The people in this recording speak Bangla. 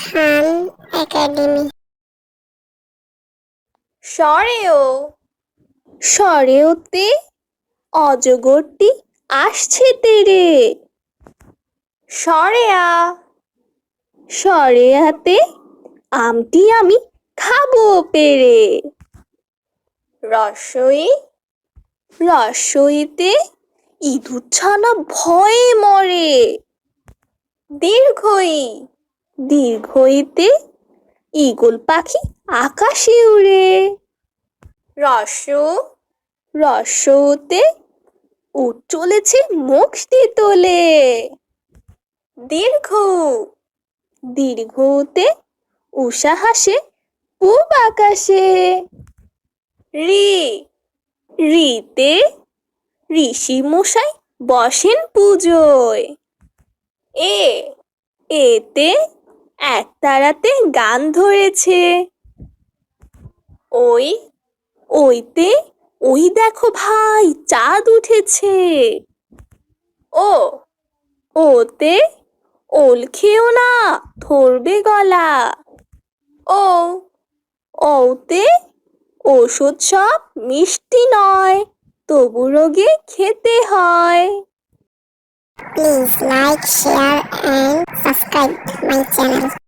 খান একাডেমি। সরেও সরেওতে অজগরটি আসছে তেরে। সরেয়া সরেয়াতে আমটি আমি খাবো পেরে। রসই রসইতে ইঁদুরছানা ভয়ে মরে। দীর্ঘই দীর্ঘইতে ঈগল পাখি আকাশে উড়ে। রস্য রস্যতে উট চলেছে মোক্ষে তোলে। দীর্ঘ দীর্ঘতে উষা হাসে পূব আকাশে। রি রিতে ঋষি মশাই বসেন পুজোয়। এ এতে একতারাতে গান ধরেছে। ওই ওইতে ওই দেখো ভাই চাঁদ উঠেছে। ও ওতে ওল খেও না ধরবে গলা। ও ওতে ওষুধ সব মিষ্টি নয়, তবু রোগে খেতে হয়। Please like, share and subscribe my channel.